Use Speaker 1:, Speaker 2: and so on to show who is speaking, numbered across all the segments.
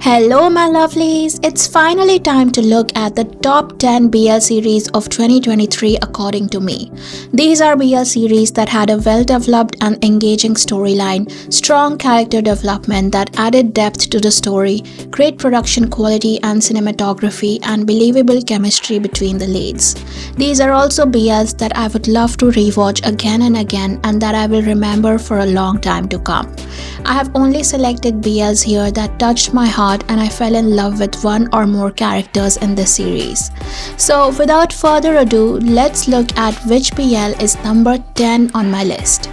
Speaker 1: Hello my lovelies, it's finally time to look at the top 10 BL series of 2023 according to me. These are BL series that had a well-developed and engaging storyline, strong character development that added depth to the story, great production quality and cinematography, and believable chemistry between the leads. These are also BLs that I would love to rewatch again and again and that I will remember for a long time to come. I have only selected BLs here that touched my heart and I fell in love with one or more characters in this series. So without further ado, let's look at which BL is number 10 on my list.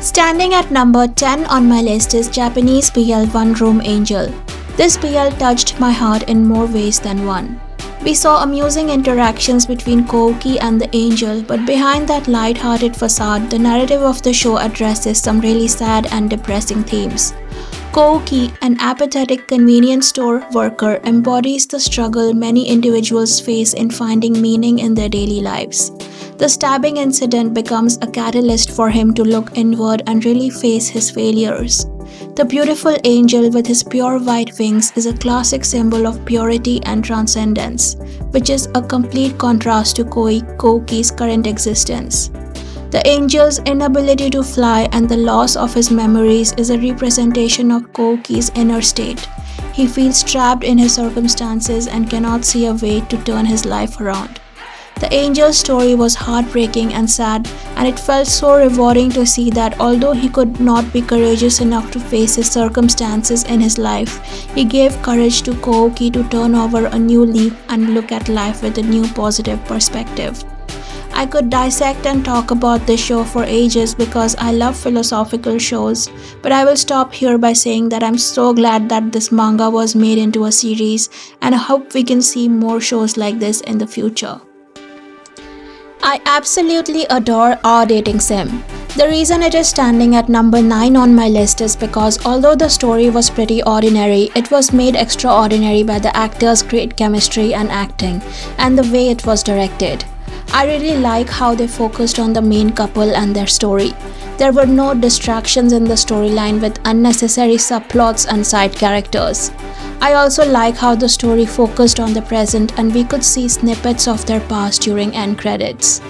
Speaker 1: Standing at number 10 on my list is Japanese BL One Room Angel. This BL touched my heart in more ways than one. We saw amusing interactions between Kouki and the angel, but behind that light-hearted facade, the narrative of the show addresses some really sad and depressing themes. Kouki, an apathetic convenience store worker, embodies the struggle many individuals face in finding meaning in their daily lives. The stabbing incident becomes a catalyst for him to look inward and really face his failures. The beautiful angel with his pure white wings is a classic symbol of purity and transcendence, which is a complete contrast to Kouki's current existence. The angel's inability to fly and the loss of his memories is a representation of Kouki's inner state. He feels trapped in his circumstances and cannot see a way to turn his life around. The angel's story was heartbreaking and sad, and it felt so rewarding to see that although he could not be courageous enough to face his circumstances in his life, he gave courage to Kouki to turn over a new leaf and look at life with a new positive perspective. I could dissect and talk about this show for ages because I love philosophical shows, but I will stop here by saying that I'm so glad that this manga was made into a series, and I hope we can see more shows like this in the future. I absolutely adore Our Dating Sim. The reason it is standing at number 9 on my list is because although the story was pretty ordinary, it was made extraordinary by the actors' great chemistry and acting, and the way it was directed. I really like how they focused on the main couple and their story. There were no distractions in the storyline with unnecessary subplots and side characters. I also like how the story focused on the present and we could see snippets of their past during end credits.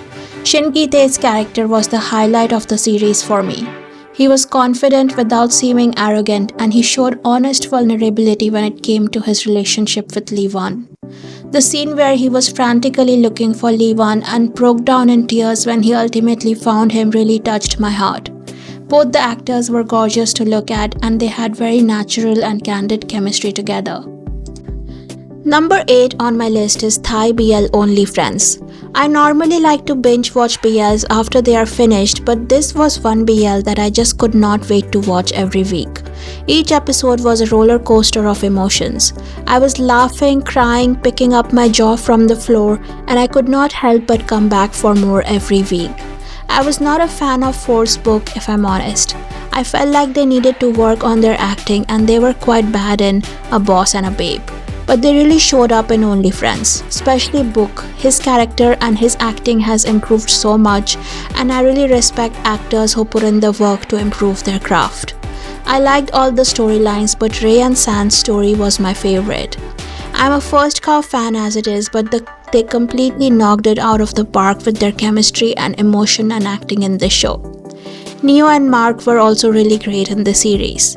Speaker 1: Shinki-tae's character was the highlight of the series for me. He was confident without seeming arrogant and he showed honest vulnerability when it came to his relationship with Lee-won. The scene where he was frantically looking for Lee-won and broke down in tears when he ultimately found him really touched my heart. Both the actors were gorgeous to look at and they had very natural and candid chemistry together. Number 8 on my list is Thai BL Only Friends. I normally like to binge watch BLs after they are finished, but this was one BL that I just could not wait to watch every week. Each episode was a roller coaster of emotions. I was laughing, crying, picking up my jaw from the floor, and I could not help but come back for more every week. I was not a fan of Force Book if I'm honest. I felt like they needed to work on their acting and they were quite bad in A Boss and a Babe. But they really showed up in Only Friends, especially Book. His character and his acting has improved so much and I really respect actors who put in the work to improve their craft. I liked all the storylines, but Ray and San's story was my favorite. I'm a First Cow fan as it is, but they completely knocked it out of the park with their chemistry and emotion and acting in this show. Neo and Mark were also really great in the series.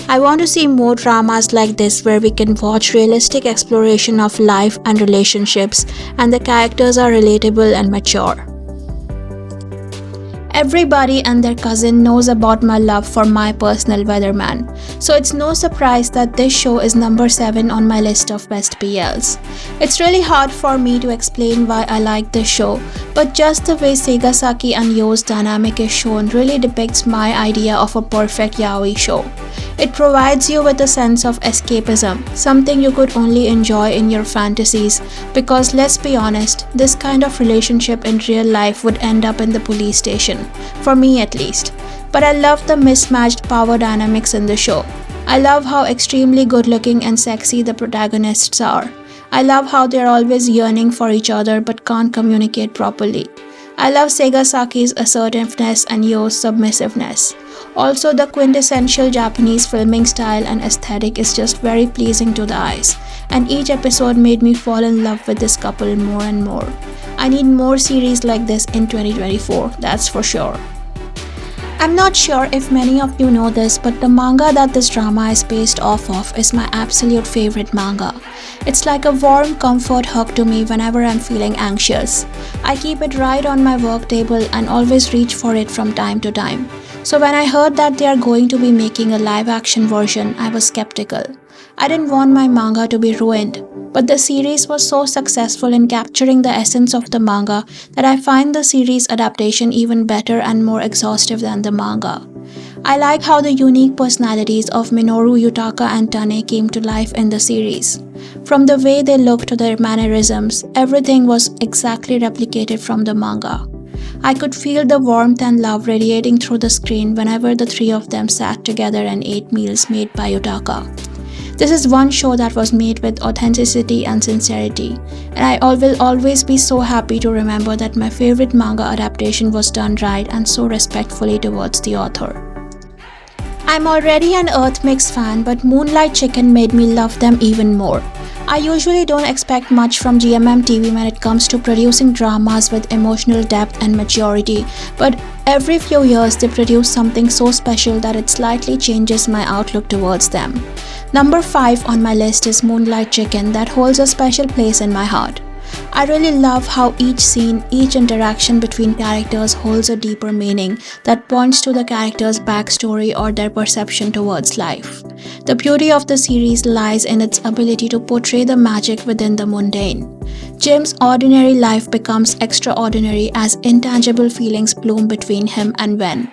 Speaker 1: I want to see more dramas like this where we can watch realistic exploration of life and relationships and the characters are relatable and mature. Everybody and their cousin knows about my love for My Personal Weatherman, so it's no surprise that this show is number 7 on my list of best BLs. It's really hard for me to explain why I like this show, but just the way Segasaki and Yo's dynamic is shown really depicts my idea of a perfect yaoi show. It provides you with a sense of escapism, something you could only enjoy in your fantasies because let's be honest, this kind of relationship in real life would end up in the police station, for me at least. But I love the mismatched power dynamics in the show. I love how extremely good looking and sexy the protagonists are. I love how they're always yearning for each other but can't communicate properly. I love Segasaki's assertiveness and Yo's submissiveness. Also, the quintessential Japanese filming style and aesthetic is just very pleasing to the eyes, and each episode made me fall in love with this couple more and more. I need more series like this in 2024, that's for sure. I'm not sure if many of you know this, but the manga that this drama is based off of is my absolute favorite manga. It's like a warm comfort hug to me whenever I'm feeling anxious. I keep it right on my work table and always reach for it from time to time. So when I heard that they are going to be making a live action version, I was skeptical. I didn't want my manga to be ruined, but the series was so successful in capturing the essence of the manga that I find the series adaptation even better and more exhaustive than the manga. I like how the unique personalities of Minoru, Yutaka and Tane came to life in the series. From the way they look to their mannerisms, everything was exactly replicated from the manga. I could feel the warmth and love radiating through the screen whenever the three of them sat together and ate meals made by Yutaka. This is one show that was made with authenticity and sincerity, and I will always be so happy to remember that my favorite manga adaptation was done right and so respectfully towards the author. I'm already an Earth Mix fan, but Moonlight Chicken made me love them even more. I usually don't expect much from GMM TV when it comes to producing dramas with emotional depth and maturity, but every few years they produce something so special that it slightly changes my outlook towards them. Number 5 on my list is Moonlight Chicken, that holds a special place in my heart. I really love how each scene, each interaction between characters holds a deeper meaning that points to the character's backstory or their perception towards life. The beauty of the series lies in its ability to portray the magic within the mundane. Jim's ordinary life becomes extraordinary as intangible feelings bloom between him and Wen.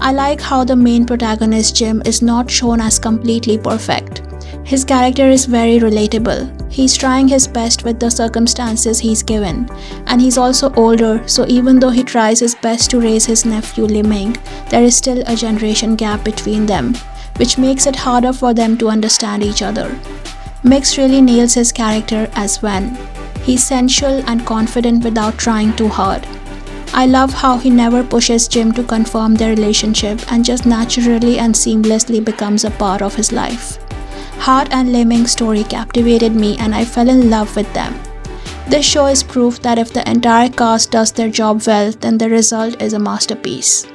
Speaker 1: I like how the main protagonist Jim is not shown as completely perfect. His character is very relatable. He's trying his best with the circumstances he's given, and he's also older, so even though he tries his best to raise his nephew Li Ming, there is still a generation gap between them, which makes it harder for them to understand each other. Mix really nails his character as Wen. He's sensual and confident without trying too hard. I love how he never pushes Jim to confirm their relationship and just naturally and seamlessly becomes a part of his life. Heart and Li Ming's story captivated me and I fell in love with them. This show is proof that if the entire cast does their job well, then the result is a masterpiece.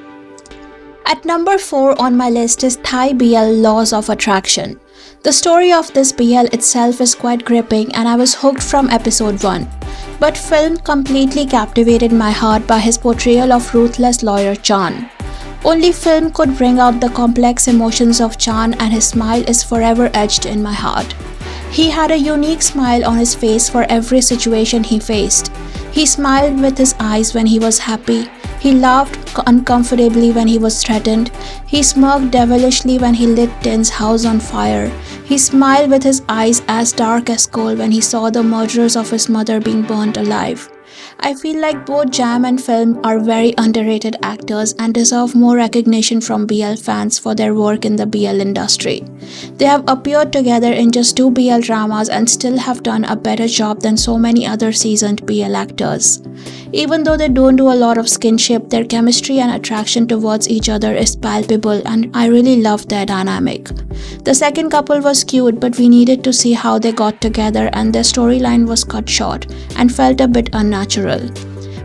Speaker 1: At number 4 on my list is Thai BL Laws of Attraction. The story of this BL itself is quite gripping and I was hooked from episode 1. But film completely captivated my heart by his portrayal of ruthless lawyer Chan. Only film could bring out the complex emotions of Chan and his smile is forever etched in my heart. He had a unique smile on his face for every situation he faced. He smiled with his eyes when he was happy. He laughed uncomfortably when he was threatened. He smirked devilishly when he lit Tin's house on fire. He smiled with his eyes as dark as coal when he saw the murderers of his mother being burnt alive. I feel like both Jam and Film are very underrated actors and deserve more recognition from BL fans for their work in the BL industry. They have appeared together in just 2 BL dramas and still have done a better job than so many other seasoned BL actors. Even though they don't do a lot of skinship, their chemistry and attraction towards each other is palpable and I really love their dynamic. The second couple was cute, but we needed to see how they got together and their storyline was cut short and felt a bit unnatural.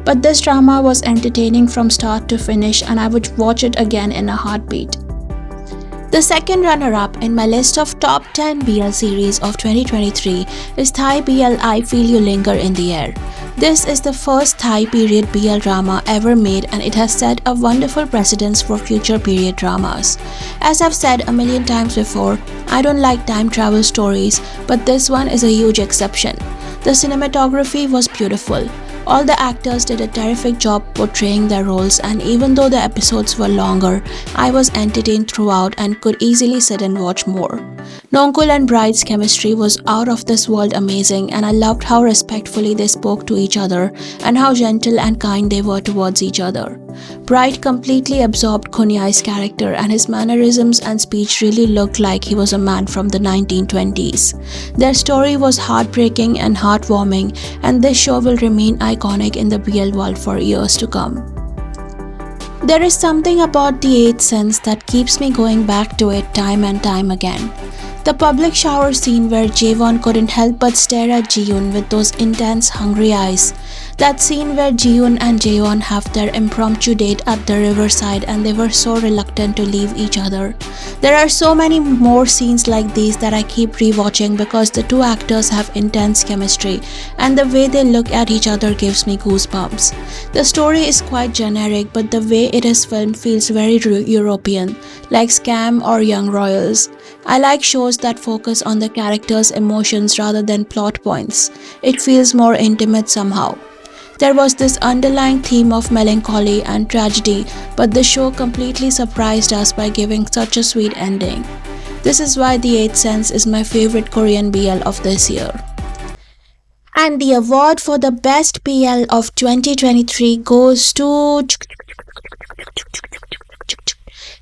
Speaker 1: But this drama was entertaining from start to finish and I would watch it again in a heartbeat. The second runner-up in my list of top 10 BL series of 2023 is Thai BL I Feel You Linger in the Air. This is the first Thai period BL drama ever made and it has set a wonderful precedence for future period dramas. As I've said a million times before, I don't like time travel stories, but this one is a huge exception. The cinematography was beautiful. All the actors did a terrific job portraying their roles and even though the episodes were longer, I was entertained throughout and could easily sit and watch more. Nongkul and Bride's chemistry was out of this world amazing and I loved how respectfully they spoke to each other and how gentle and kind they were towards each other. Bride completely absorbed Kunyai's character and his mannerisms and speech really looked like he was a man from the 1920s. Their story was heartbreaking and heartwarming and this show will remain iconic in the BL world for years to come. There is something about the 8th sense that keeps me going back to it time and time again. The public shower scene where Jaewon couldn't help but stare at Jiyoon with those intense, hungry eyes. That scene where Jiyoon and Jaewon have their impromptu date at the riverside and they were so reluctant to leave each other. There are so many more scenes like these that I keep rewatching because the two actors have intense chemistry and the way they look at each other gives me goosebumps. The story is quite generic, but the way it is filmed feels very European, like Scam or Young Royals. I like shows that focus on the characters' emotions rather than plot points. It feels more intimate somehow. There was this underlying theme of melancholy and tragedy, but the show completely surprised us by giving such a sweet ending. This is why The 8th Sense is my favorite Korean BL of this year. And the award for the best BL of 2023 goes to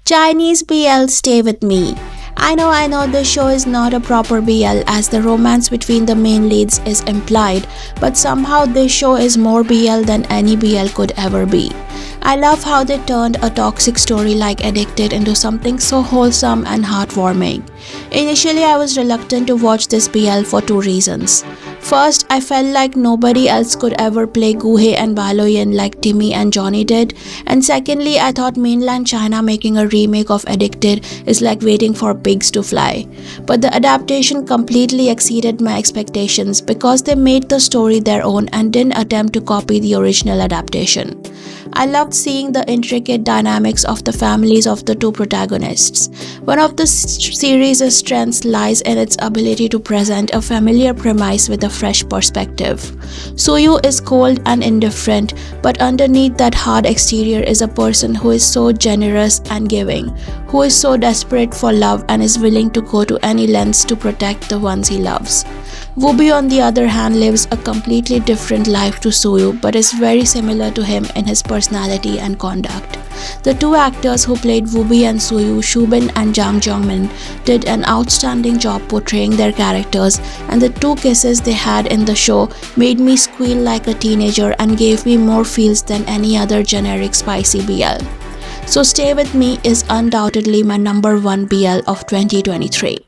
Speaker 1: Chinese BL Stay With Me. I know this show is not a proper BL as the romance between the main leads is implied, but somehow this show is more BL than any BL could ever be. I love how they turned a toxic story like Addicted into something so wholesome and heartwarming. Initially, I was reluctant to watch this BL for two reasons. First, I felt like nobody else could ever play Guhei and Baloyan like Timmy and Johnny did, and secondly, I thought mainland China making a remake of Addicted is like waiting for pigs to fly. But the adaptation completely exceeded my expectations because they made the story their own and didn't attempt to copy the original adaptation. I loved seeing the intricate dynamics of the families of the two protagonists. One of the series' strengths lies in its ability to present a familiar premise with a fresh perspective. Suyu is cold and indifferent, but underneath that hard exterior is a person who is so generous and giving, who is so desperate for love and is willing to go to any lengths to protect the ones he loves. Woobi on the other hand lives a completely different life to Suyu but is very similar to him in his personality and conduct. The two actors who played Woobi and Suyu, Shubin and Jang Jongmin, did an outstanding job portraying their characters, and the two kisses they had in the show made me squeal like a teenager and gave me more feels than any other generic spicy BL. So Stay With Me is undoubtedly my number one BL of 2023.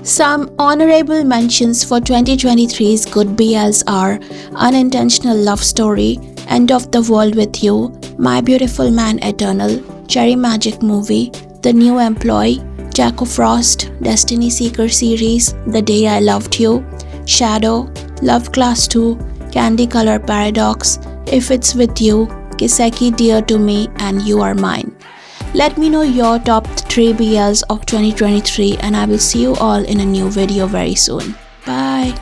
Speaker 1: Some honorable mentions for 2023's good BLs are Unintentional Love Story, End of the World with You, My Beautiful Man Eternal, Cherry Magic Movie, The New Employee, Jack of Frost, Destiny Seeker Series, The Day I Loved You, Shadow, Love Class 2, Candy Color Paradox, If It's With You, Kiseki Dear to Me, and You Are Mine. Let me know your top 3 BLs of 2023 and I will see you all in a new video very soon. Bye!